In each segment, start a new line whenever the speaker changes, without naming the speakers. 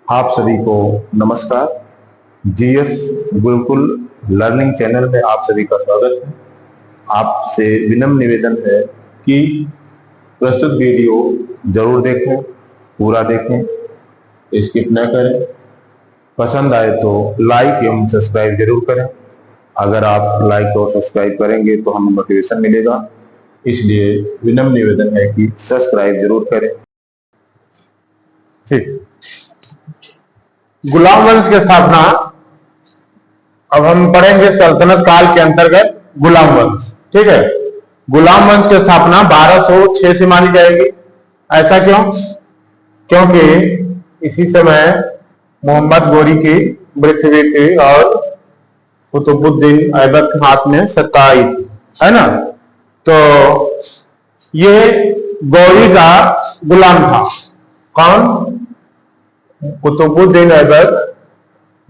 आप सभी को नमस्कार। जीएस गुरुकुल लर्निंग चैनल में आप सभी का स्वागत है। आपसे विनम्र निवेदन है कि प्रस्तुत वीडियो जरूर देखें, पूरा देखें, स्किप न करें। पसंद आए तो लाइक एवं सब्सक्राइब जरूर करें। अगर आप लाइक और सब्सक्राइब करेंगे तो हमें मोटिवेशन मिलेगा, इसलिए विनम्र निवेदन है कि सब्सक्राइब जरूर करें। ठीक, गुलाम वंश की स्थापना अब हम पढ़ेंगे सल्तनत काल के अंतर्गत गुलाम वंश। ठीक है, गुलाम वंश की स्थापना 1206 से मानी जाएगी। ऐसा क्यों? क्योंकि इसी समय मोहम्मद गोरी की मृत्यु हुई थी और कुतुबुद्दीन ऐबक के हाथ में सत्ता आई थी, है ना। तो ये गौरी का गुलाम था। कौन? कुतुबुद्दीन ऐबक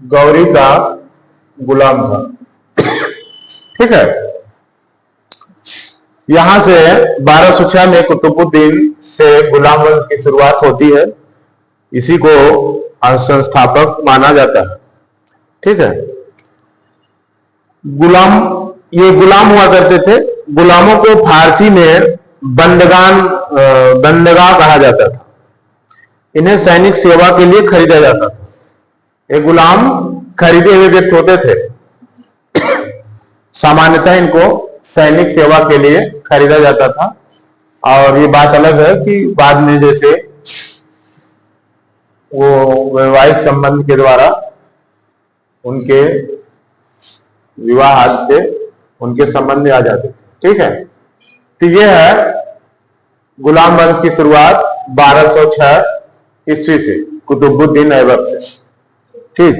गौरी का गुलाम था। ठीक है, यहां से 1206 में कुतुबुद्दीन से गुलाम वंश की शुरुआत होती है। इसी को संस्थापक माना जाता है। ठीक है, ये गुलाम हुआ करते थे। गुलामों को फारसी में बंदगा कहा जाता था। इन्हें सैनिक सेवा के लिए खरीदा जाता था। ये गुलाम खरीदे हुए व्यक्ति होते थे। सामान्यतः इनको सैनिक सेवा के लिए खरीदा जाता था। और ये बात अलग है कि बाद में जैसे वो वैवाहिक संबंध के द्वारा उनके विवाह आदि से उनके संबंध में आ जाते। ठीक है, तो ये है गुलाम वंश की शुरुआत 1206 ईस्वी से, कुतुबुद्दीन ऐबक से। ठीक,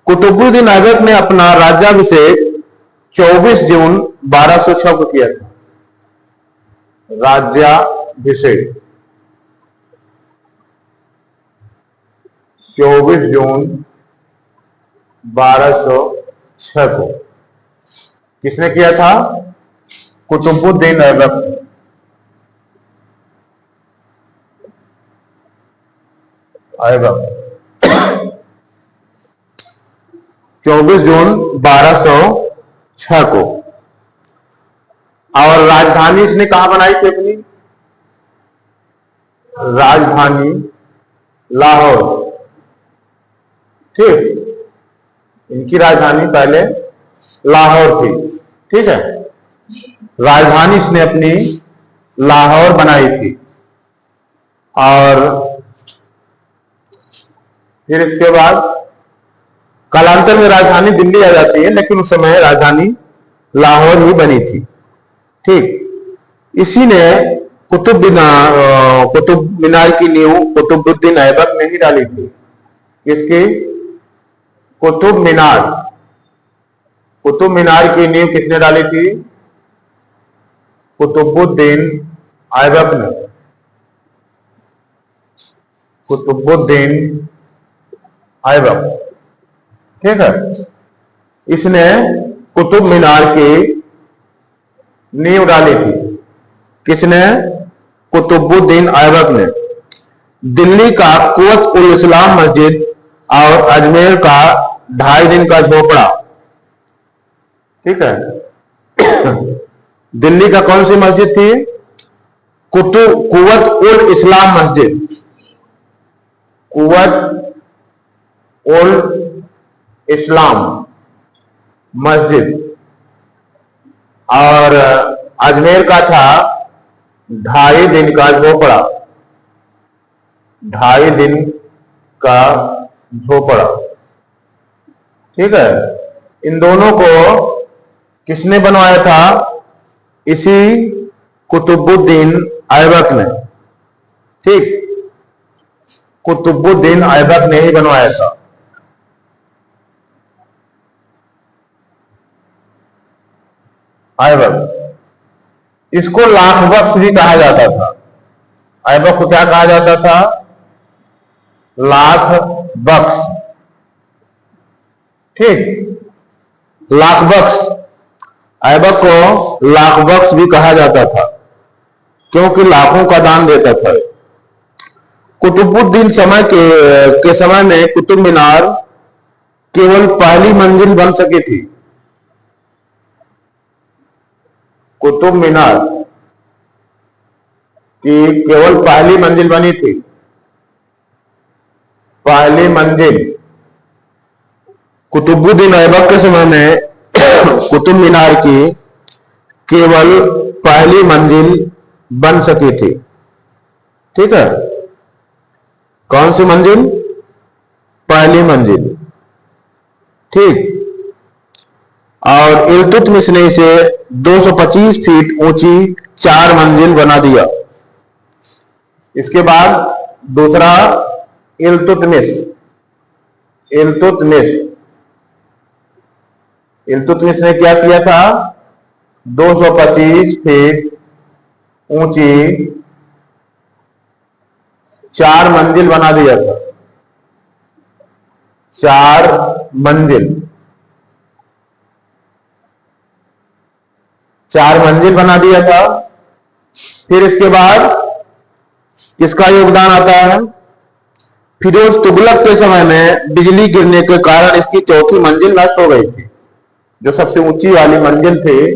कुतुबुद्दीन ऐबक ने अपना राज्याभिषेक 24 जून 1206 को किया था। राज्याभिषेक 24 जून 1206 को किसने किया था? कुतुबुद्दीन ऐबक। ऐबक 24 जून 1206 को। और राजधानी इसने कहां बनाई थी अपनी? राजधानी लाहौर। ठीक, इनकी राजधानी पहले लाहौर थी। ठीक है, राजधानी इसने अपनी लाहौर बनाई थी। और फिर इसके बाद कालांतर में राजधानी दिल्ली आ जाती है, लेकिन उस समय राजधानी लाहौर ही बनी थी। ठीक, इसी ने कुतुब मीनार की नींव कुतुबुद्दीन ऐबक ने ही डाली थी। किसकी? कुतुब मीनार की नींव किसने डाली थी? कुतुबुद्दीन ऐबक ने। कुतुबुद्दीन ऐबक, ठीक है, इसने कुतुब मीनार की नींव डाली थी। किसने? कुतुबुद्दीन ऐबक ने। दिल्ली का कुवत उल इस्लाम मस्जिद और अजमेर का 2.5 दिन का झोपड़ा। ठीक है, दिल्ली का कौन सी मस्जिद थी? कुवत उल इस्लाम मस्जिद। कुवत उल इस्लाम मस्जिद। और अजमेर का था 2.5 दिन का झोपड़ा। 2.5 दिन का झोपड़ा। ठीक है, इन दोनों को किसने बनवाया था? इसी कुतुबुद्दीन ऐबक ने। ठीक, कुतुबुद्दीन ऐबक ने ही बनवाया था। ऐबक, इसको लाख बख्श भी कहा जाता था। ऐबक को क्या कहा जाता था? लाख बख्श। ठीक, लाख बख्श, ऐबक को लाख बख्श भी कहा जाता था, क्योंकि लाखों का दान देता था। कुतुबुद्दीन के समय में कुतुब मीनार केवल पहली मंजिल बन सकी थी। कुतुब मीनार की केवल पहली मंजिल बनी थी। पहली मंजिल कुतुबुद्दीन ऐबक के समय में कुतुब मीनार की केवल पहली मंजिल बन सकी थी। ठीक है, कौन सी मंजिल? पहली मंजिल। ठीक। और इल्तुतमिश ने इसे 225 फीट ऊंची 4 मंजिल बना दिया। इसके बाद दूसरा इल्तुतमिश इल्तुतमिश इल्तुतमिश ने क्या किया था? 225 फीट ऊंची 4 मंजिल बना दिया था। 4 मंजिल 4 मंजिल बना दिया था। फिर इसके बाद किसका योगदान आता है? फिरोज तुगलक के समय में बिजली गिरने के कारण इसकी चौथी मंजिल नष्ट हो गई थी। जो सबसे ऊंची वाली मंजिल थी,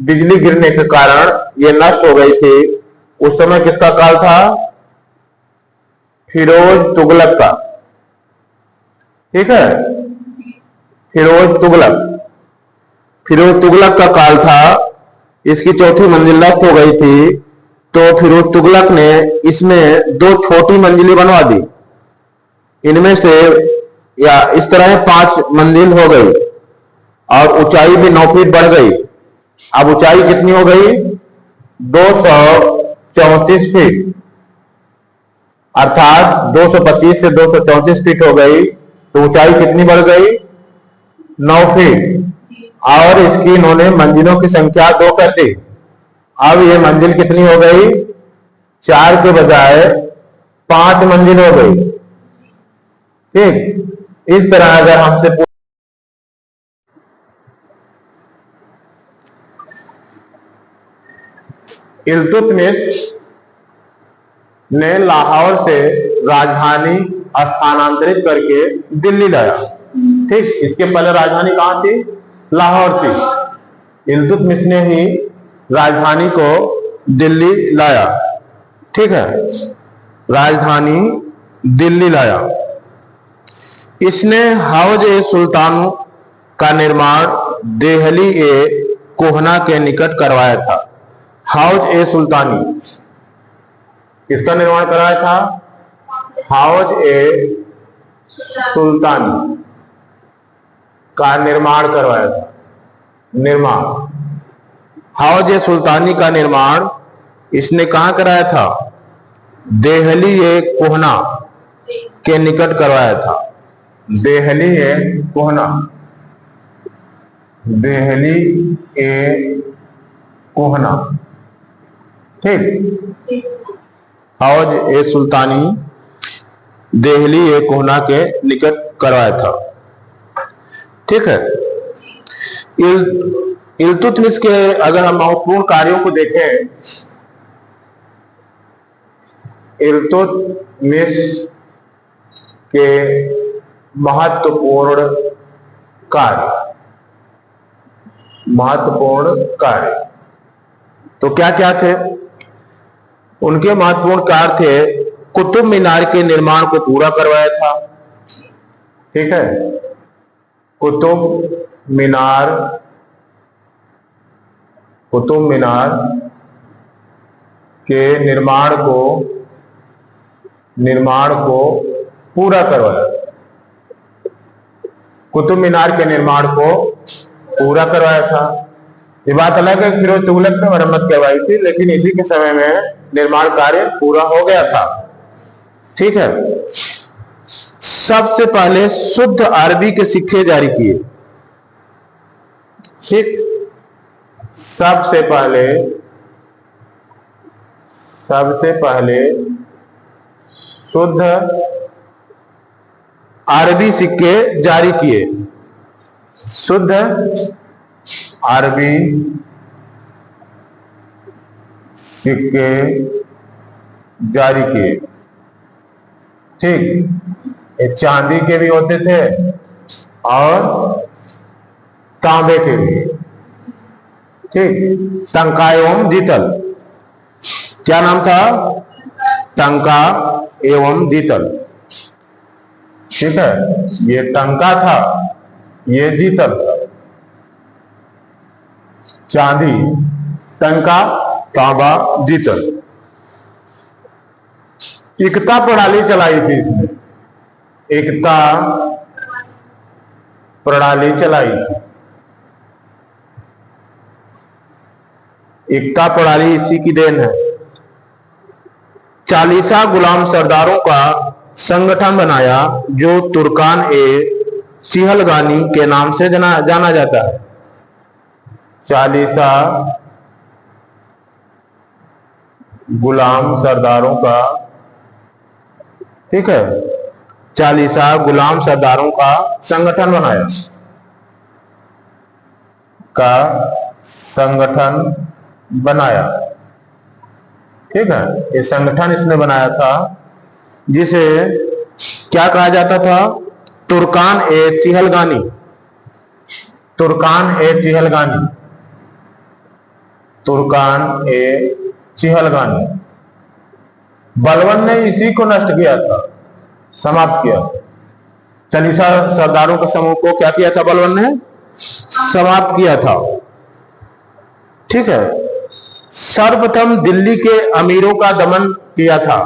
बिजली गिरने के कारण ये नष्ट हो गई थी। उस समय किसका काल था? फिरोज तुगलक का। ठीक है, फिरोज तुगलक का काल था। इसकी चौथी मंजिल नष्ट हो गई थी, तो फिरोज तुगलक ने इसमें 2 छोटी मंजिलें बनवा दी। इनमें से या इस तरह 5 मंजिल हो गई और ऊंचाई भी 9 फीट बढ़ गई। अब ऊंचाई कितनी हो गई? 234 फीट, अर्थात 225 से 234 फीट हो गई। तो ऊंचाई कितनी बढ़ गई? 9 फीट। और इसकी इन्होंने मंजिलों की संख्या 2 कर दी। अब ये मंजिल कितनी हो गई? 4 के बजाय 5 मंजिल हो गई। ठीक, इस तरह अगर हमसे इल्तुतमिश ने लाहौर से राजधानी स्थानांतरित करके दिल्ली लाया। ठीक, इसके पहले राजधानी कहां थी? लाहौर थी। इल्तुतमिश ने ही राजधानी को दिल्ली लाया। ठीक है, राजधानी दिल्ली लाया। इसने हौज ए सुल्तान का निर्माण देहली ए कोहना के निकट करवाया था। हौज ए सुल्तानी किसका निर्माण कराया था? हौज ए सुल्तानी का निर्माण करवाया था। हौज ए सुल्तानी का निर्माण इसने कहां कराया था? देहली ए कोहना के निकट करवाया था। देहली ए कोहना, देहली ए कोहना। ठीक, हौज ए सुल्तानी देहली ए कोहना के निकट करवाया था। ठीक है, इल्तुतमिश के अगर हम महत्वपूर्ण कार्यों को देखें, इल्तुतमिश के महत्वपूर्ण कार्य तो क्या क्या थे? उनके महत्वपूर्ण कार्य थे, कुतुब मीनार के निर्माण को पूरा करवाया था। ठीक है, कुतुब मीनार के निर्माण को पूरा करवाया। कुतुब मीनार के निर्माण को पूरा करवाया था। ये बात अलग है, फिरोज तुगलक ने मरम्मत करवाई थी, लेकिन इसी के समय में निर्माण कार्य पूरा हो गया था। ठीक है, सबसे पहले शुद्ध अरबी के सिक्के जारी किए। ठीक, सबसे पहले शुद्ध अरबी सिक्के जारी किए। शुद्ध अरबी सिक्के जारी किए। ठीक, ये चांदी के भी होते थे और तांबे के भी। ठीक, टंका एवं जीतल, क्या नाम था? टंका एवं जीतल। ठीक है, ये टंका था, ये जीतल था। चांदी, टंका, तांबा, जीतल। एकता प्रणाली चलाई थी इसने, एकता प्रणाली चलाई थी। एकता प्रणाली इसी की देन है। 40 गुलाम सरदारों का संगठन बनाया जो तुर्कान ए चिहलगानी के नाम से जाना जाता है। 40 गुलाम सरदारों का, ठीक है, 40 गुलाम सरदारों का संगठन बनाया, का संगठन बनाया। ठीक है, ये संगठन इसने बनाया था जिसे क्या कहा जाता था? तुर्कान ए चिहलगानी, तुर्कान ए चिहलगानी, तुर्कान ए चिहलगानी। बलबन ने इसी को नष्ट किया था, समाप्त किया। 40 सरदारों के समूह को क्या किया था? बलबन ने समाप्त किया था। ठीक है, सर्वप्रथम दिल्ली के अमीरों का दमन किया था।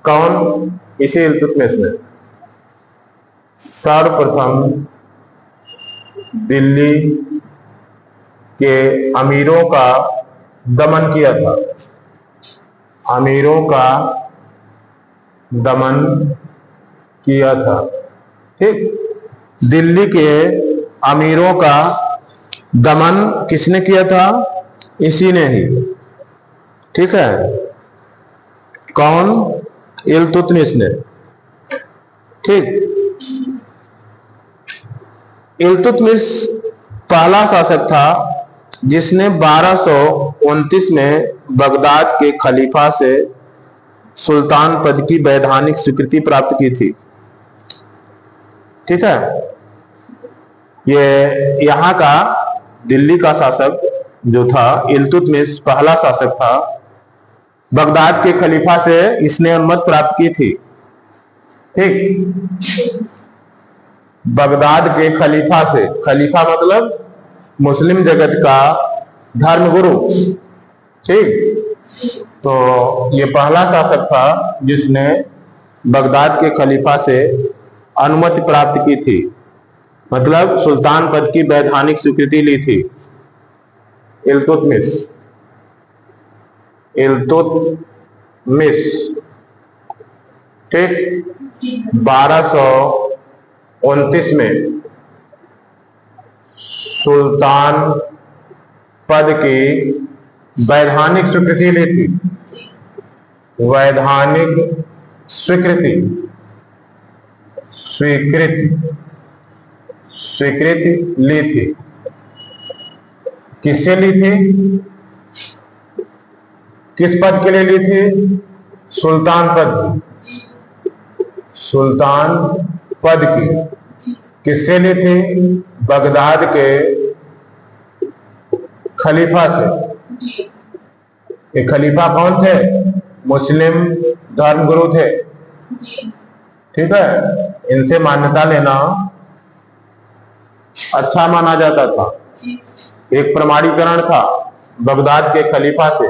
कौन? इसी इल्तुतमिश ने सर्वप्रथम दिल्ली के अमीरों का दमन किया था, अमीरों का दमन किया था। ठीक, दिल्ली के अमीरों का दमन किसने किया था? इसी ने ही। ठीक है, कौन? इल्तुतमिश ने। ठीक, इल्तुतमिश पहला शासक था जिसने 1229 में बगदाद के खलीफा से सुल्तान पद की वैधानिक स्वीकृति प्राप्त की थी। ठीक है, ये यहाँ का दिल्ली का शासक जो था इल्तुतमिश पहला शासक था। बगदाद के खलीफा से इसने अनुमति प्राप्त की थी। ठीक, बगदाद के खलीफा से, खलीफा मतलब मुस्लिम जगत का धर्मगुरु। ठीक, तो ये पहला शासक था जिसने बगदाद के खलीफा से अनुमति प्राप्त की थी, मतलब सुल्तान पद की वैधानिक स्वीकृति ली थी। इल्तुतमिश, इल्तुतमिश। ठीक, 1229 में सुल्तान पद की वैधानिक स्वीकृति ली थी, वैधानिक स्वीकृति, स्वीकृति ली थी। किससे ली थी? किस पद के लिए ली थी? सुल्तान पद की, सुल्तान पद की। किससे ली थी? बगदाद के खलीफा से। ये खलीफा कौन थे? मुस्लिम धर्मगुरु थे। ठीक है, इनसे मान्यता लेना अच्छा माना जाता था, एक प्रमाणीकरण था बगदाद के खलीफा से।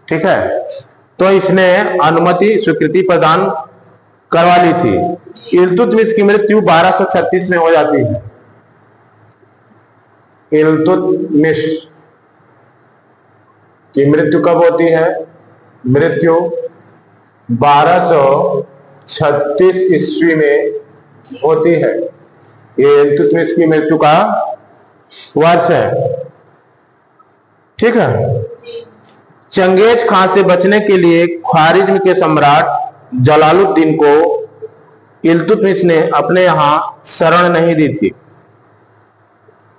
ठीक है, तो इसने अनुमति स्वीकृति प्रदान करवा ली थी। इल्तुतमिश की मृत्यु 1236 में हो जाती है। इल्तुतमिश की मृत्यु कब होती है? मृत्यु 1236 ईस्वी में होती है। ये इल्तुतमिश की मृत्यु का वर्ष है। ठीक है, चंगेज खां से बचने के लिए ख्वारिज्म के सम्राट जलालुद्दीन को इल्तुतमिश ने अपने यहां शरण नहीं दी थी।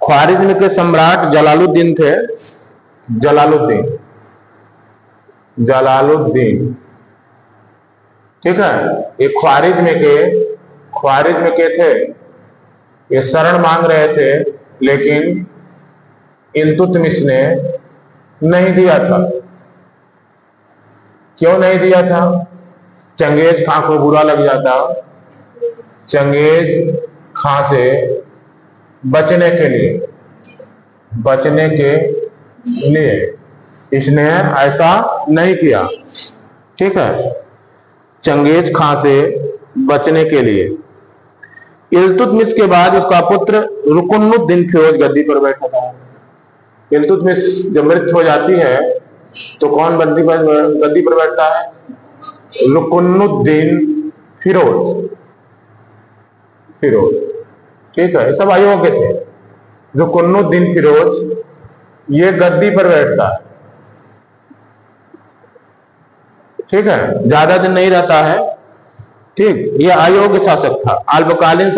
ख्वारिज्म के सम्राट जलालुद्दीन थे, जलालुद्दीन, जलालुद्दीन। ठीक है। ये ख्वारिज में के थे, ये शरण मांग रहे थे, लेकिन इल्तुतमिश ने नहीं दिया था। क्यों नहीं दिया था? चंगेज खां को बुरा लग जाता। चंगेज खां से बचने के लिए इसने ऐसा नहीं किया। ठीक है, चंगेज खां से बचने के लिए। इल्तुतमिश के बाद इसका पुत्र रुकुनुद्दीन फिरोज गद्दी पर बैठा था। इल्तुतमिश जब मृत्यु हो जाती है तो कौन गद्दी पर बैठता है? रुकुनुद्दीन फिरोज। ठीक है, सब अयोग्य थे। रुकुनुद्दीन फिरोज ये गद्दी पर बैठता है। ठीक है, ज्यादा दिन नहीं रहता है। ठीक, ये अयोग्य शासक था। अल्पकालीन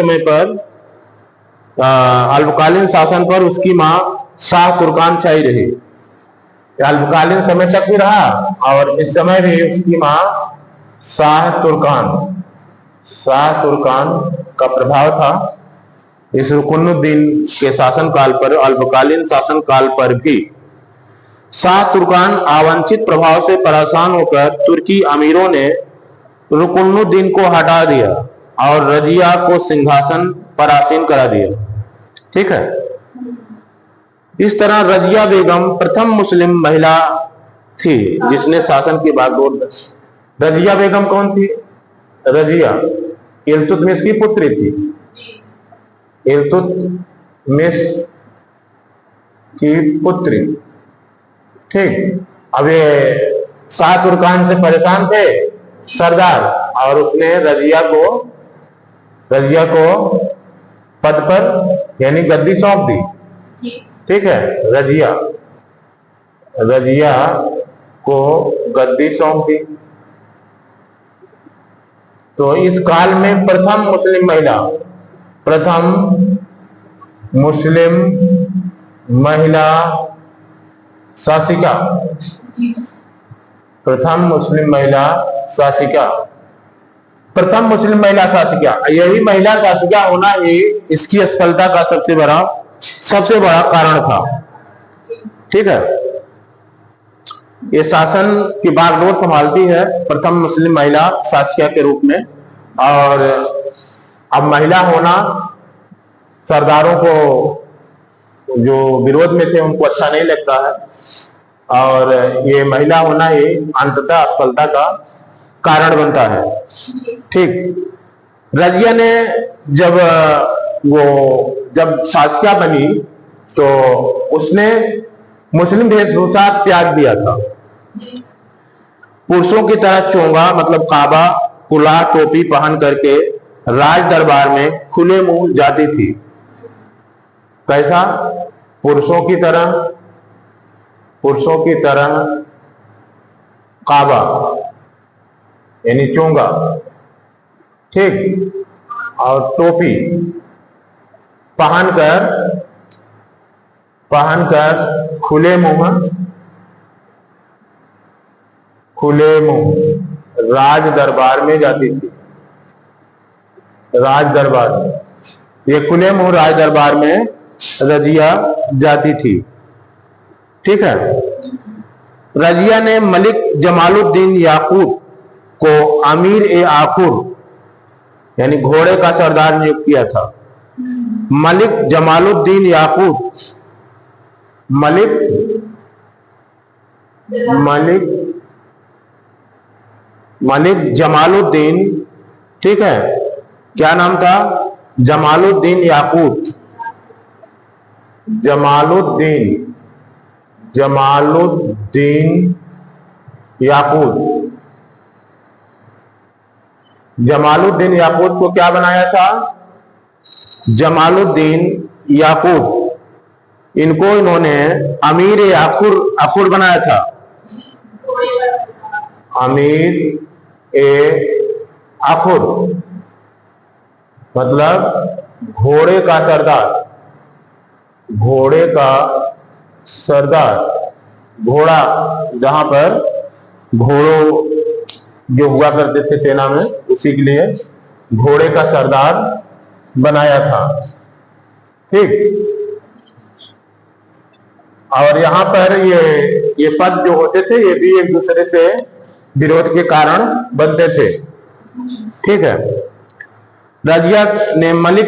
शासन पर उसकी मां शाह तुर्कान शाही रही। अल्पकालीन समय तक भी रहा और इस समय भी उसकी मां शाह तुर्कान का प्रभाव था। इस रुकुनुद्दीन के शासनकाल पर, अल्पकालीन शासनकाल पर भी शाह तुर्कान अवांछित प्रभाव से परेशान होकर तुर्की अमीरों ने रुकुनुद्दीन को हटा दिया और रजिया को सिंहासन पर आसीन करा दिया। ठीक है, इस तरह रजिया बेगम प्रथम मुस्लिम महिला थी जिसने शासन की बागडोर। रजिया बेगम कौन थी? रजिया इल्तुतमिश की पुत्री थी। इल्तुतमिश की पुत्री। ठीक, अब ये शाह तुर्कान से परेशान थे सरदार, और उसने रजिया को पद पर यानी गद्दी सौंप दी। ठीक है, रजिया को गद्दी सौंप दी। तो इस काल में प्रथम मुस्लिम महिला शासिका, प्रथम मुस्लिम महिला शासिका, यही महिला शासिका होना ही इसकी असफलता का सबसे बड़ा कारण था। ठीक है, ये शासन की बागडोर संभालती है प्रथम मुस्लिम महिला शासिका के रूप में। और अब महिला होना सरदारों को, जो विरोध में थे, उनको अच्छा नहीं लगता है, और ये महिला होना ही अंततः असफलता का कारण बनता है। ठीक, रजिया ने जब शासिका बनी तो उसने मुस्लिम वेशभूषा त्याग दिया था। पुरुषों की तरह चोंगा मतलब काबा, कुला, टोपी पहन करके राज दरबार में खुले मुंह जाती थी। कैसा? पुरुषों की तरह काबा यानी चोंगा, ठीक, और टोपी पहनकर खुले मुंह राज दरबार में जाती थी। ये खुले मुंह राज दरबार में रजिया जाती थी। ठीक है, रजिया ने मलिक जमालुद्दीन याकूत को अमीर ए आखुर यानी घोड़े का सरदार नियुक्त किया था। मलिक जमालुद्दीन याकूत, मलिक जमालुद्दीन, ठीक है, क्या नाम था? जमालुद्दीन याकूत। जमालुद्दीन याकूत को क्या बनाया था? जमालुद्दीन याकूत, इनको इन्होंने अमीर ए आखुर बनाया था। अमीर ए आखुर मतलब घोड़े का सरदार, घोड़ा जहां पर घोड़ों जो हुआ करते थे सेना में, उसी के लिए घोड़े का सरदार बनाया था। ठीक। और यहाँ पर ये पद जो होते थे ये भी एक दूसरे से विरोध के कारण बनते थे। ठीक है। रजिया ने मलिक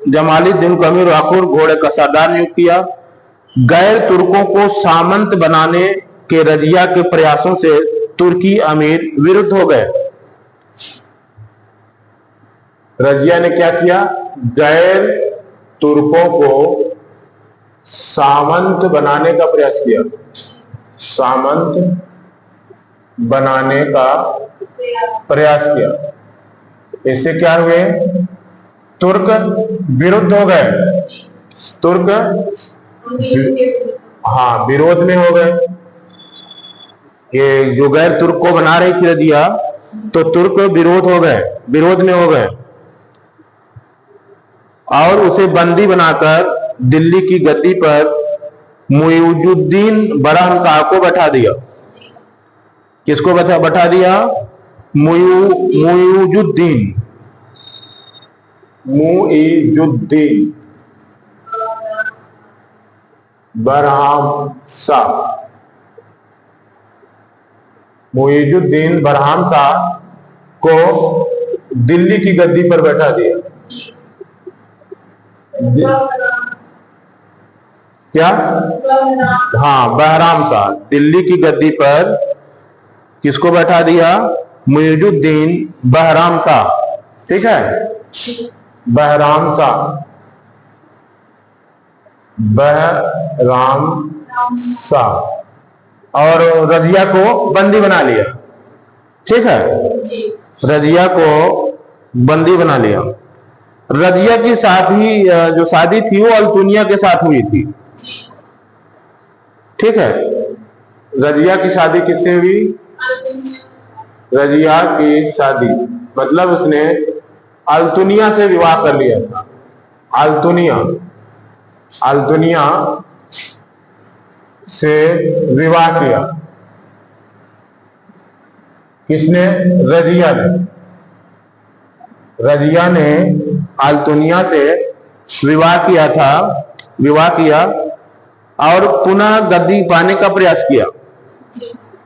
जमालुद्दीन को अमीर वाकुर घोड़े का सरदार नियुक्त किया। गैर तुर्कों को सामंत बनाने के रजिया के प्रयासों से तुर्की अमीर विरुद्ध हो गए। रजिया ने क्या किया? गैर तुर्कों को सामंत बनाने का प्रयास किया। सामंत बनाने का प्रयास किया। इससे क्या हुए? तुर्क विरुद्ध हो गए। तुर्क विरोध में हो गए। ये जो गैर तुर्क को बना रही थी रजिया, तो तुर्क विरोध में हो गए और उसे बंदी बनाकर दिल्ली की गद्दी पर मुइजुद्दीन बरहम शाह को बैठा दिया। किसको बैठा दिया? मुइजुद्दीन बरहम शाह। मुइजुद्दीन बरहम शाह को दिल्ली की गद्दी पर बैठा दिया। क्या? हाँ, बहराम शाह। दिल्ली की गद्दी पर किसको बैठा दिया? मुइजुद्दीन बहराम शाह। ठीक है। बहराम शाह, बहराम शाह। और रजिया को बंदी बना लिया। ठीक है। रजिया को बंदी बना लिया। रजिया की जो शादी थी वो अल्तुनिया के साथ हुई थी। ठीक है। रजिया की शादी किससे हुई? रजिया की शादी मतलब उसने अल्तुनिया से विवाह कर लिया था। अल्तुनिया से विवाह किया। किसने? रजिया ने अल्तुनिया से विवाह किया और पुनः गद्दी पाने का प्रयास किया।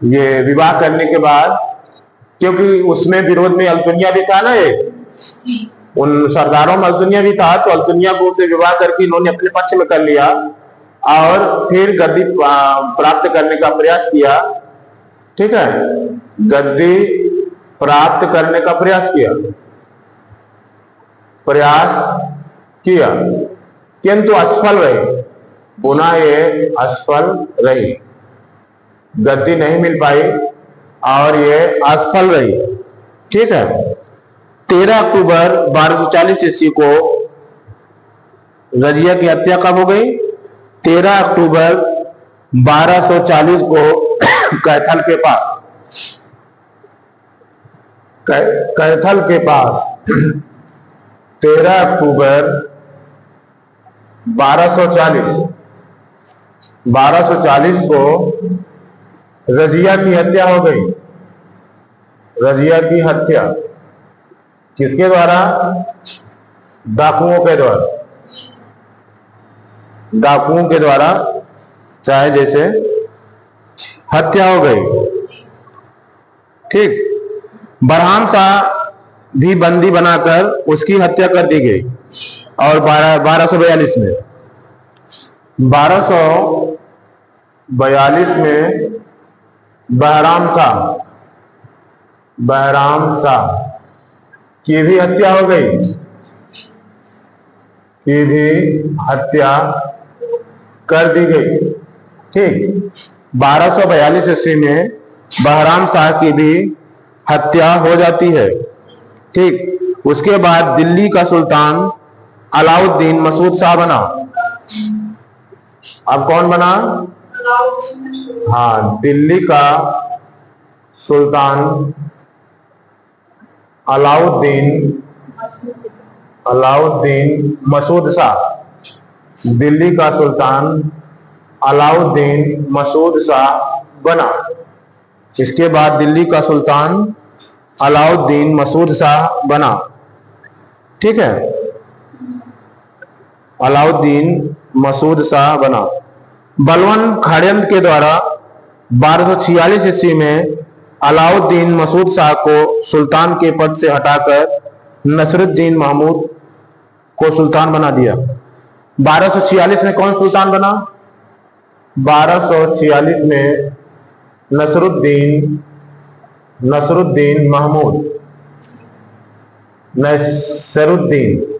ये विवाह करने के बाद, क्योंकि उसमें विरोध में अल्तुनिया भी था ना, उन सरदारों में अल्तुनिया भी था, तो अल्तुनिया को उससे विवाह करके इन्होंने अपने पक्ष में कर लिया और फिर गद्दी प्राप्त करने का प्रयास किया। ठीक है। गद्दी प्राप्त करने का प्रयास किया किंतु असफल रही। पुनः ये असफल रही, गद्दी नहीं मिल पाई और ये असफल रही। ठीक है। 13 अक्टूबर 1240 ईस्वी को रजिया की हत्या कब हो गई? 13 अक्टूबर 1240 को कैथल के पास 13 अक्टूबर 1240 को रजिया की हत्या हो गई। रजिया की हत्या किसके द्वारा? डाकुओं के द्वारा चाहे जैसे हत्या हो गई। ठीक। बरहम शाह भी बंदी बनाकर उसकी हत्या कर दी गई और 1242 में बहराम शाह की भी हत्या हो गई। कर दी गई। ठीक। 1242 ईस्वी में बहराम शाह की भी हत्या हो जाती है। ठीक। उसके बाद दिल्ली का सुल्तान अलाउद्दीन मसूद शाह बना। अब कौन बना? हाँ, दिल्ली का सुल्तान अलाउद्दीन मसूद शाह। दिल्ली का सुल्तान अलाउद्दीन मसूद शाह बना। इसके बाद दिल्ली का सुल्तान अलाउद्दीन मसूद शाह बना। ठीक है, अलाउद्दीन मसूद शाह बना। बलवन षड्यंत्र के द्वारा 1246 ईस्वी में अलाउद्दीन मसूद शाह को सुल्तान के पद से हटाकर नसरुद्दीन महमूद को सुल्तान बना दिया। 1246 में कौन सुल्तान बना? 1246 में नसरुद्दीन महमूद, नसीरुद्दीन।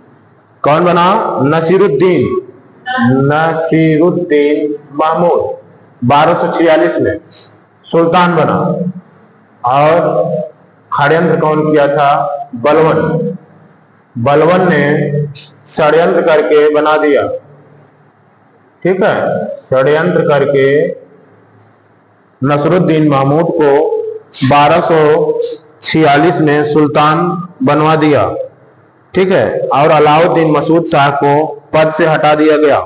कौन बना? नसीरुद्दीन महमूद 1246 में सुल्तान बना। और षड्यंत्र कौन किया था? बलवन ने षड्यंत्र करके बना दिया। ठीक है, षड्यंत्र करके नसरुद्दीन महमूद को 1246 में सुल्तान बनवा दिया। ठीक है, और अलाउद्दीन मसूद शाह को पद से हटा दिया गया।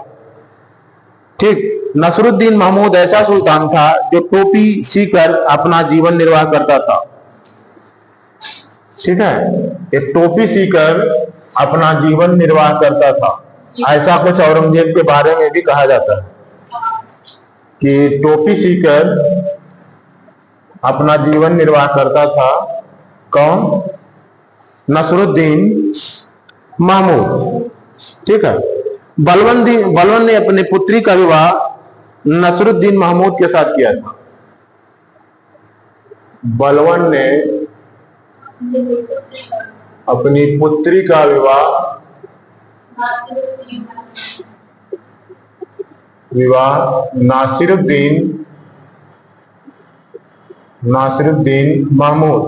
ठीक, नसरुद्दीन महमूद ऐसा सुल्तान था जो टोपी सीकर अपना जीवन निर्वाह करता था। ठीक है, एक टोपी सीकर अपना जीवन निर्वाह करता था। ऐसा कुछ औरंगजेब के बारे में भी कहा जाता है कि टोपी सीकर अपना जीवन निर्वाह करता था। कौन? नसरुद्दीन महमूद। ठीक है, बलवन ने अपनी पुत्री का विवाह नसरुद्दीन महमूद के साथ किया था। बलवन ने अपनी पुत्री का विवाह नासिरुद्दीन महमूद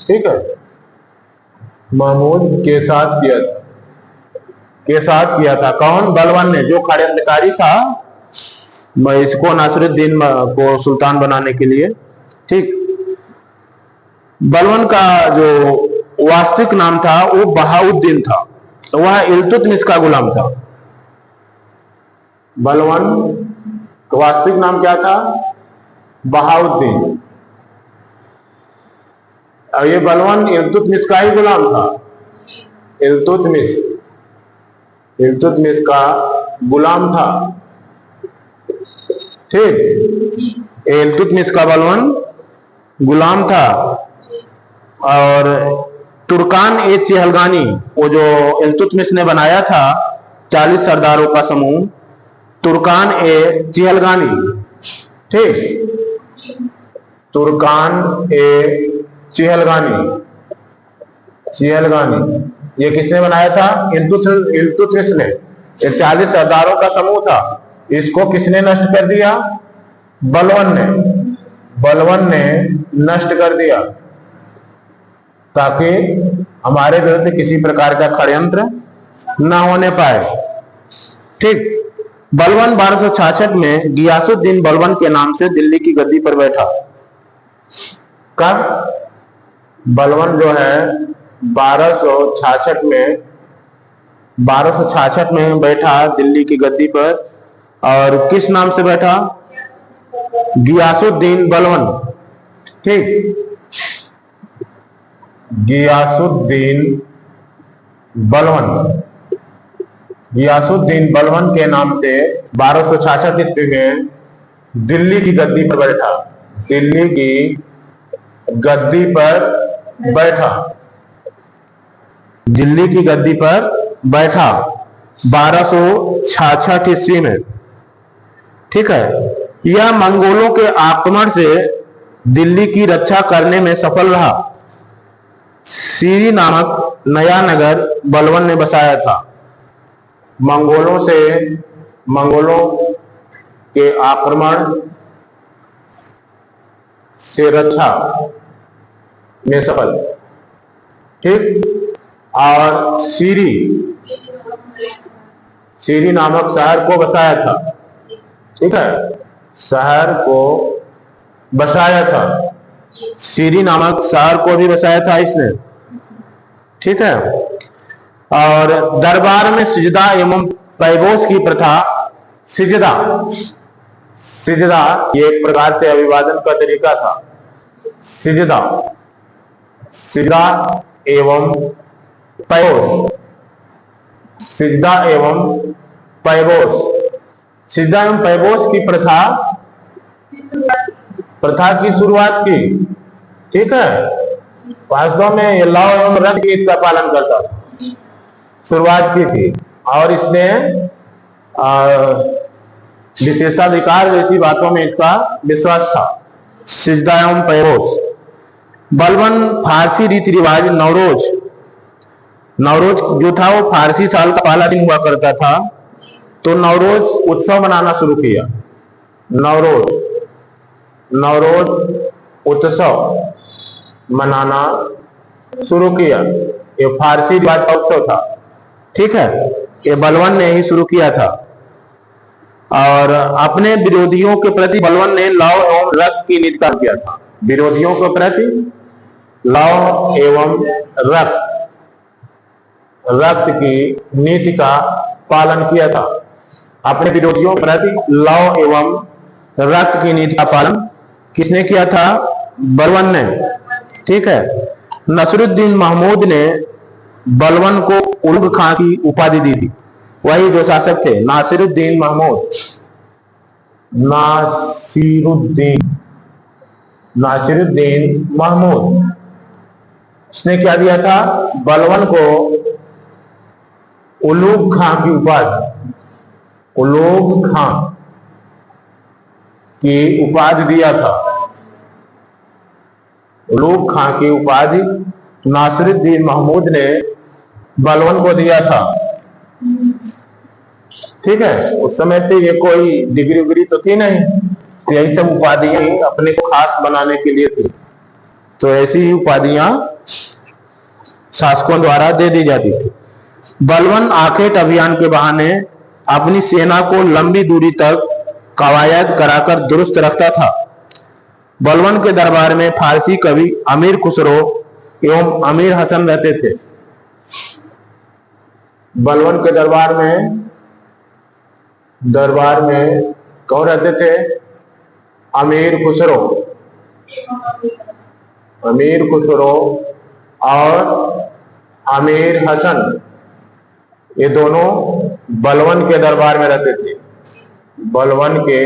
ठीक है, महमूद के साथ किया था। कौन? बलवन ने, जो षड्यंत्रकारी था इसको नासिरुद्दीन को सुल्तान बनाने के लिए। ठीक, बलवन का जो वास्तविक नाम था वो बहाउद्दीन था। वह इल्तुतमिश का गुलाम था। बलवन का वास्तविक नाम क्या था? बहाउद्दीन। और ये बलवन इल्तुतमिश का ही गुलाम था। इल्तुतमिश का गुलाम था। ठीक, इल्तुतमिश का बलवन गुलाम था। और तुर्कान ए चहलगानी, वो जो इल्तुतमिश ने बनाया था 40 सरदारों का समूह, तुर्कान ए चहलगानी। ठीक, तुर्कान ए चहलगानी ये किसने बनाया था? इल्तुतमिश ने। ये 40 सरदारों का समूह था। इसको किसने नष्ट कर दिया? बलवन ने नष्ट कर दिया, ताकि हमारे विरुद्ध किसी प्रकार का षड्यंत्र न होने पाए। ठीक, बलवन 1266 में गियासुद्दीन बलवन के नाम से दिल्ली की गद्दी पर बैठा। कब? बलवन जो है 1266 में बैठा दिल्ली की गद्दी पर। और किस नाम से बैठा? गियासुद्दीन बलवन। ठीक, गियासुद्दीन बलवन के नाम से 1266 ईस्वी में दिल्ली की गद्दी पर बैठा। दिल्ली की गद्दी पर बैठा 1266 ईस्वी में। ठीक है, यह मंगोलों के आक्रमण से दिल्ली की रक्षा करने में सफल रहा। सीरी नामक नया नगर बलवन ने बसाया था। मंगोलों के आक्रमण से रक्षा में सफल। ठीक, और सीरी नामक शहर को बसाया था। ठीक है, शहर को बसाया था। सीरी नामक शहर को भी बसाया था इसने। ठीक है, और दरबार में सिजदा एवं पैबोस की प्रथा सिजदा ये एक प्रकार से अभिवादन का तरीका था। सिजदा, सिजदा एवं पैबोस, सिजदा एवं पैबोस। सिजदा एवं पैबोस की प्रथा की शुरुआत की। ठीक है, वास्तव में ये लौ एवं रक्त की इसका पालन करता था, शुरुआत की थी। और इसने विशेषाधिकार जैसी बातों में इसका विश्वास था। सिजदा एवं पैबोस। बलवन फारसी रीति रिवाज नवरोज, नवरोज जो था वो फारसी साल का पहला दिन हुआ करता था, तो नवरोज उत्सव मनाना शुरू किया। नवरोज उत्सव मनाना शुरू किया। ये फारसी रिवाज का उत्सव था। ठीक है, ये बलवन ने ही शुरू किया था। और अपने विरोधियों के प्रति बलवन ने लौ एवं रक्त की नीति का किया था। विरोधियों के प्रति लौ एवं रक्त की नीति का पालन किया था। अपने विरोधियों के प्रति लौ एवं रक्त की नीति का पालन किसने किया था? बलवन ने। ठीक है, नसरुद्दीन महमूद ने बलवन को उलूग खां की उपाधि दी थी। वही जो शासक थे, नासिरुद्दीन महमूद, नासिरुद्दीन महमूद, उसने क्या दिया था? बलवन को उलूग खां की उपाधि, उलूग खां की उपाधि दिया था। उलूग खां की उपाधि नासिरुद्दीन महमूद ने बलवन को दिया था। ठीक है, उस समय पे ये कोई डिग्री उग्री तो थी नहीं, तो यही सब उपाधियां ही अपने को खास बनाने के लिए थी। तो ऐसी ही उपाधियां शासकों द्वारा दे दी जाती थी। बलवन आखेट अभियान के बहाने अपनी सेना को लंबी दूरी तक कवायद कराकर दुरुस्त रखता था। बलवन के दरबार में फारसी कवि अमीर खुसरो एवं अमीर हसन रहते थे। बलवन के दरबार में कौन रहते थे? अमीर खुसरो और अमीर हसन, ये दोनों बलवन के दरबार में रहते थे। बलवन के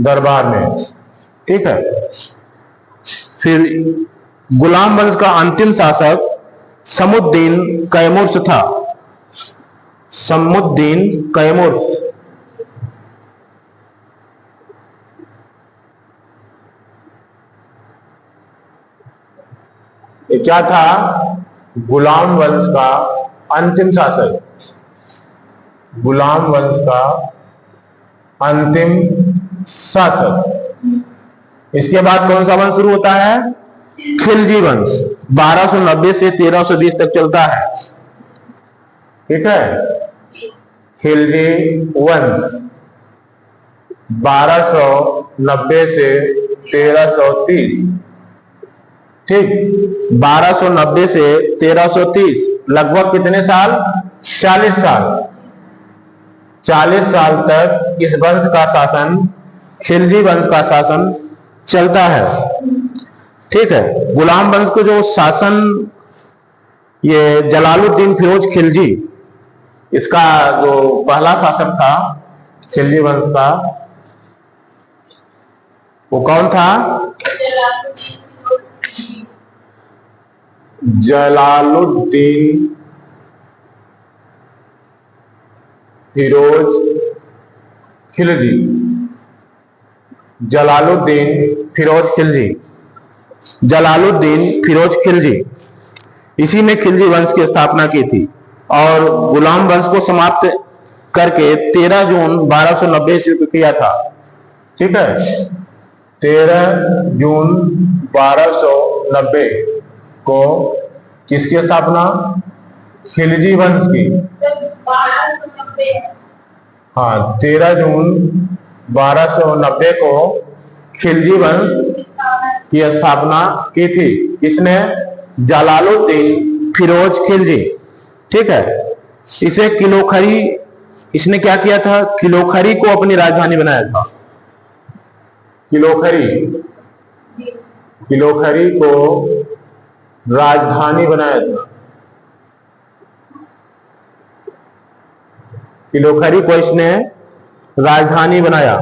दरबार में। ठीक है, फिर गुलाम वंश का अंतिम शासक समुद्दीन कैमुर्स था। समुद्दीन कैमुर्स। ये क्या था? गुलाम वंश का अंतिम शासक। गुलाम वंश का अंतिम शासक। इसके बाद कौन सा वंश शुरू होता है? खिलजी वंश। 1290 से 1320 तक चलता है। ठीक है, खिलजी वंश 1290 से 1330। ठीक, 1290 से 1330 लगभग कितने साल? 40 साल। 40 साल तक इस वंश का शासन, खिलजी वंश का शासन चलता है। ठीक है, गुलाम वंश को जो शासन ये जलालुद्दीन फिरोज खिलजी, इसका जो पहला शासक था खिलजी वंश का, वो कौन था? जलालुद्दीन फिरोज खिलजी। जलालुद्दीन फिरोज खिलजी। जलालुद्दीन फिरोज खिलजी, इसी ने खिलजी वंश की स्थापना की थी और गुलाम वंश को समाप्त करके 13 जून 1290 ईस्वी को किया था। ठीक है, 13 जून 1290 को किसकी स्थापना? खिलजी वंश की। हाँ, 13 जून 1290 को खिलजी वंश की स्थापना की थी। इसने जलालुद्दीन फिरोज खिलजी। ठीक है, इसे किलोखरी
इसने क्या किया था? किलोखरी को अपनी राजधानी बनाया था।
किलोखरी को राजधानी बनाया था।
किलोखरी को इसने राजधानी बनाया।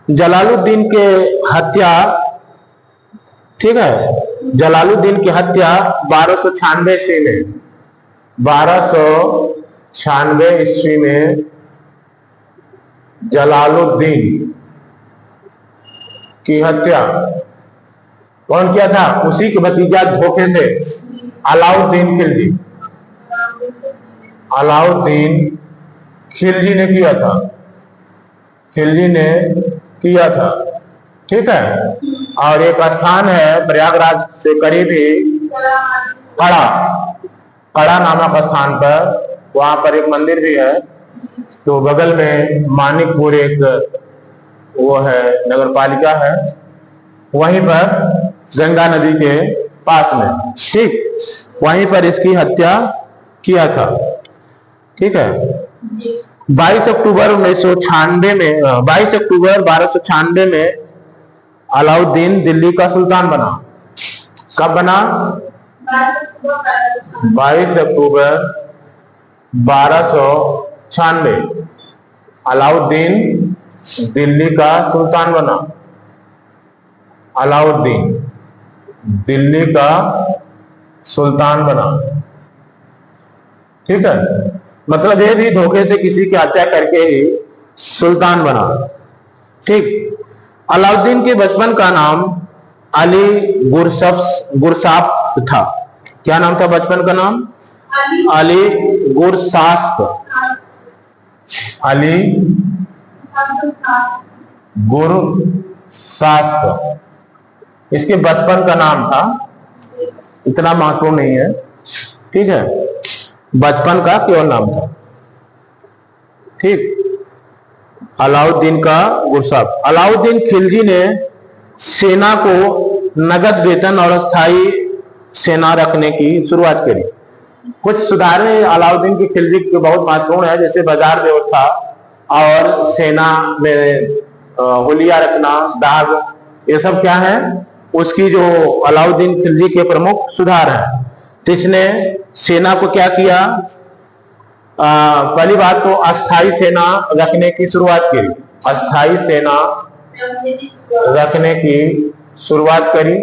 जलालुद्दीन के हत्या, ठीक है, जलालुद्दीन की हत्या 1296 ईस्वी में, 1296 ईस्वी में जलालुद्दीन की हत्या कौन किया था? उसी के भतीजा धोखे से अलाउद्दीन खिलजी, अलाउद्दीन खिलजी ने किया था, खिलजी ने किया था। ठीक है। और एक स्थान है प्रयागराज से करीब ही, कड़ा नामक स्थान पर, वहां पर एक मंदिर भी है। तो बगल में मानिकपुर एक वो है, नगर पालिका है, वहीं पर गंगा नदी के पास में, ठीक, वहीं पर इसकी हत्या किया था। ठीक है। 22 अक्टूबर 1996 में, 22 अक्टूबर 1296 में अलाउद्दीन दिल्ली का सुल्तान बना। कब बना? 22 अक्टूबर 1296 अलाउद्दीन दिल्ली का सुल्तान बना। अलाउद्दीन दिल्ली का सुल्तान बना। ठीक है। मतलब ये भी धोखे से किसी की हत्या करके ही सुल्तान बना। ठीक। अलाउद्दीन के बचपन का नाम अली गुरसाप था। क्या नाम था बचपन का नाम? अली गुरसास्प। अली गुरसास्प इसके बचपन का नाम था। इतना महत्वपूर्ण नहीं है। ठीक है। बचपन का केवल नाम था। ठीक। अलाउद्दीन का गुरसाप। अलाउद्दीन खिलजी ने सेना को नगद वेतन और अस्थायी सेना रखने की शुरुआत करी। कुछ सुधारें अलाउद्दीन की खिलजी के बहुत महत्वपूर्ण है, जैसे बाजार व्यवस्था और सेना में हुलिया रखना, दाग, ये सब क्या है उसकी जो अलाउद्दीन खिलजी के प्रमुख सुधार है। तो इसने सेना को क्या किया? पहली बात तो अस्थाई सेना रखने की शुरुआत की। अस्थाई सेना रखने की शुरुआत करी।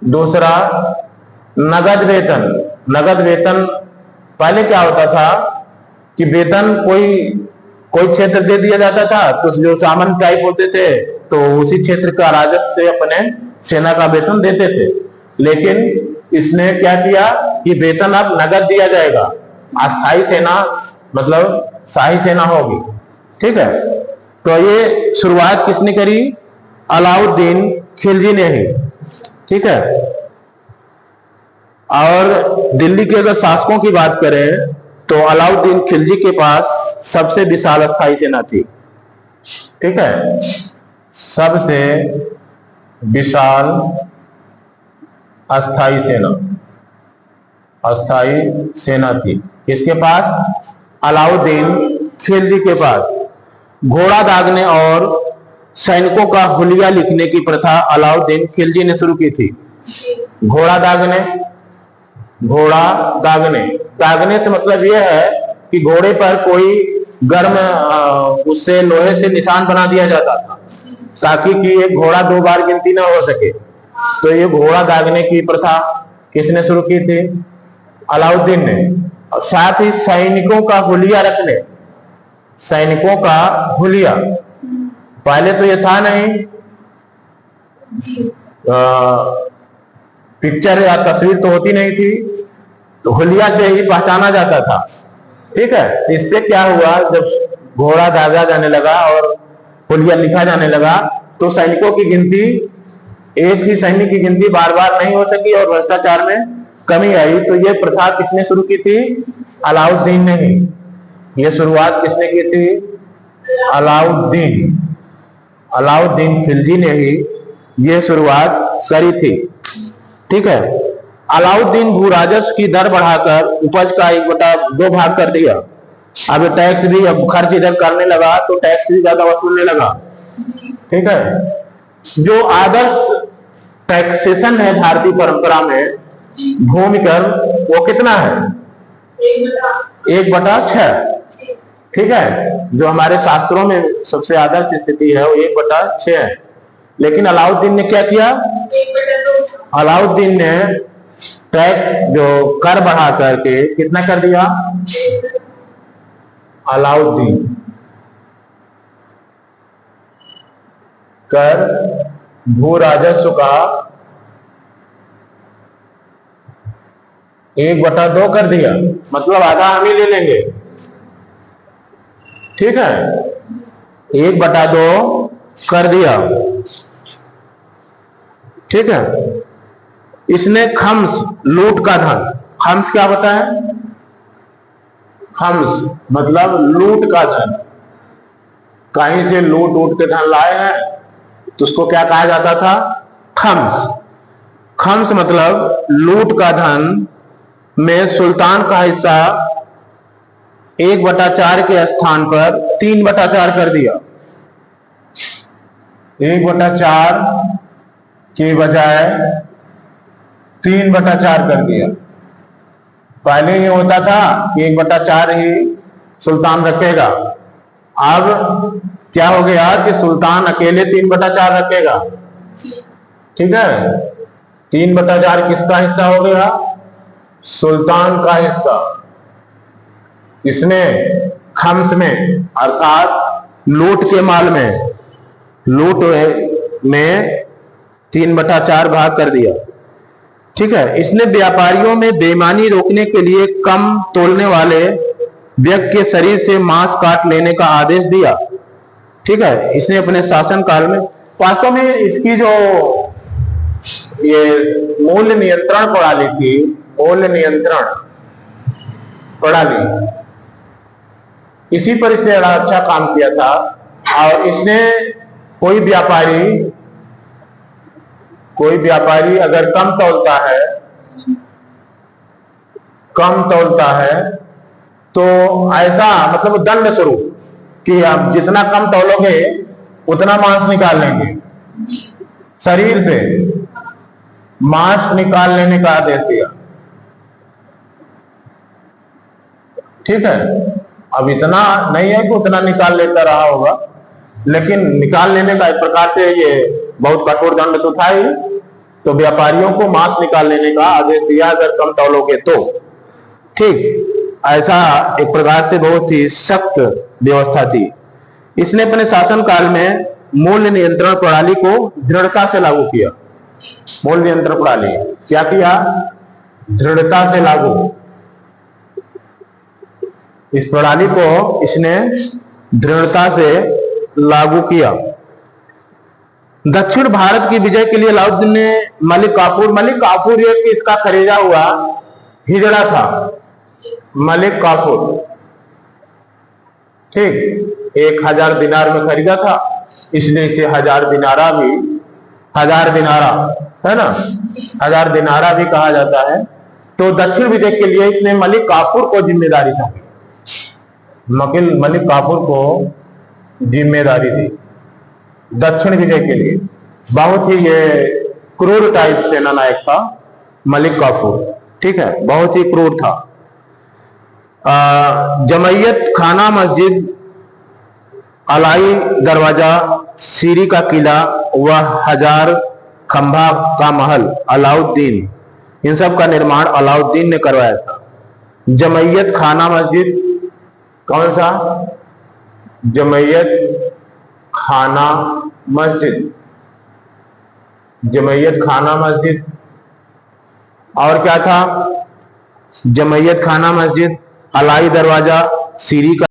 दूसरा, नगद वेतन। नगद वेतन पहले क्या होता था कि वेतन कोई क्षेत्र दे दिया जाता था, तो जो सामंत टाइप होते थे तो उसी क्षेत्र का राजस्व से अपने सेना का वेतन देते थे। लेकिन इसने क्या किया कि वेतन अब नगद दिया जाएगा। अस्थाई सेना मतलब शाही सेना होगी। ठीक है। तो ये शुरुआत किसने करी? अलाउद्दीन खिलजी ने ही। ठीक है। और दिल्ली के अगर शासकों की बात करें तो अलाउद्दीन खिलजी के पास सबसे विशाल अस्थाई सेना थी। ठीक है। सबसे विशाल अस्थाई सेना थी। किसके पास? अलाउद्दीन खिलजी के पास। घोड़ा दागने और सैनिकों का हुलिया लिखने की प्रथा अलाउद्दीन खिलजी ने शुरू की थी। घोड़ा दागने से मतलब यह है कि घोड़े पर कोई गर्म उससे लोहे से निशान बना दिया जाता था ताकि कि एक घोड़ा 2 बार गिनती ना हो सके। तो ये घोड़ा दागने की प्रथा किसने शुरू की थी? अलाउद्दीन ने। और साथ ही सैनिकों का हुलिया रखने, सैनिकों का हुलिया, पहले तो ये था नहीं, पिक्चर या तस्वीर तो होती नहीं थी, तो हुलिया से ही पहचाना जाता था। ठीक है। इससे क्या हुआ, जब घोड़ा दागा जाने लगा और हुलिया लिखा जाने लगा तो सैनिकों की गिनती, एक ही सैनिक की गिनती बार बार नहीं हो सकी और भ्रष्टाचार में कमी आई। तो ये प्रथा किसने शुरू की थी? अलाउद्दीन ने ही। ये शुरुआत किसने की थी? अलाउद्दीन खिलजी ने ही ये शुरुआत करी थी। ठीक है। अलाउद्दीन भू राजस्व की दर बढ़ाकर उपज का 1/2 भाग कर दिया। अब ये टैक्स भी, अब खर्च इधर करने लगा तो टैक्स भी ज्यादा वसूलने लगा। ठीक है, जो आदर्श टैक्सेशन है भारतीय परंपरा में, भूमि कर वो कितना है? 1/6। ठीक है, जो हमारे शास्त्रों में सबसे आदर्श स्थिति है वो 1/6 है। लेकिन अलाउद्दीन ने क्या किया? अलाउद्दीन ने टैक्स जो कर बढ़ा करके कितना कर दिया? अलाउद्दीन कर भू राजस्व का 1/2 कर दिया, मतलब आधा हम ही ले लेंगे। ठीक है, 1/2 कर दिया। ठीक है, इसने खम्स, लूट का धन, खम्स क्या होता है? खम्स मतलब लूट का धन, कहीं से लूट उठ के धन लाए हैं तो उसको क्या कहा जाता था? खम्स। खम्स मतलब लूट का धन में सुल्तान का हिस्सा 1/4 के स्थान पर 3/4 कर दिया। 1/4 के बजाय 3/4 कर दिया। पहले ये होता था कि 1/4 ही सुल्तान रखेगा, अब क्या हो गया कि सुल्तान अकेले 3/4 रखेगा। ठीक है, 3/4 किसका हिस्सा हो गया? सुल्तान का हिस्सा। इसमें खम्स में अर्थात लूट के माल में, लूट में 3/4 भाग कर दिया। ठीक है, इसने व्यापारियों में बेईमानी रोकने के लिए कम तोलने वाले व्यक्ति के शरीर से मांस काट लेने का आदेश दिया। ठीक है, इसने अपने शासन काल में, वास्तव में इसकी जो ये मूल्य नियंत्रण प्रणाली थी, मूल्य नियंत्रण प्रणाली, इसी पर इसने बड़ा अच्छा काम किया था। और इसने कोई व्यापारी अगर कम तौलता है तो ऐसा मतलब दंड स्वरूप कि आप जितना कम तौलोगे उतना मांस निकाल लेंगे, शरीर से मांस निकाल लेने का आदेश दिया। ठीक है, अब इतना नहीं है कि उतना निकाल लेता रहा होगा, लेकिन निकाल लेने का एक प्रकार से ये बहुत कठोर दंड तो था ही। तो व्यापारियों को मांस निकाल लेने का आदेश दिया अगर कम तौलोगे तो। ठीक, ऐसा एक प्रकार से बहुत ही सख्त व्यवस्था थी। इसने अपने शासन काल में मूल्य नियंत्रण प्रणाली को दृढ़ता से लागू किया। मूल्य नियंत्रण प्रणाली क्या किया? दृढ़ता से लागू। इस प्रणाली को इसने दृढ़ता से लागू किया। दक्षिण भारत की विजय के लिए अलाउद्दीन ने मलिक काफूर ये कि इसका खरीदा हुआ हिजड़ा था, मलिक काफूर। ठीक, 1000 दिनार में खरीदा था, इसलिए इसे 1000 दिनारा है ना, 1000 दिनारा भी कहा जाता है। तो दक्षिण विजय के लिए इसने मलिक काफूर को जिम्मेदारी था, मलिक काफूर को जिम्मेदारी दी दक्षिण विजय के लिए। बहुत ही ये क्रूर टाइप सेना नायक था मलिक काफूर। ठीक है, बहुत ही क्रूर था। जमैयत खाना मस्जिद, अलाई दरवाजा, सीरी का किला व 1000 खंभा का महल अलाउद्दीन, इन सब का निर्माण अलाउद्दीन ने करवाया था। जमैयत खाना मस्जिद कौन सा? जमैयत खाना मस्जिद, जमैयत खाना मस्जिद। और क्या था? जमैयत खाना मस्जिद, अलाई दरवाजा, सीरी का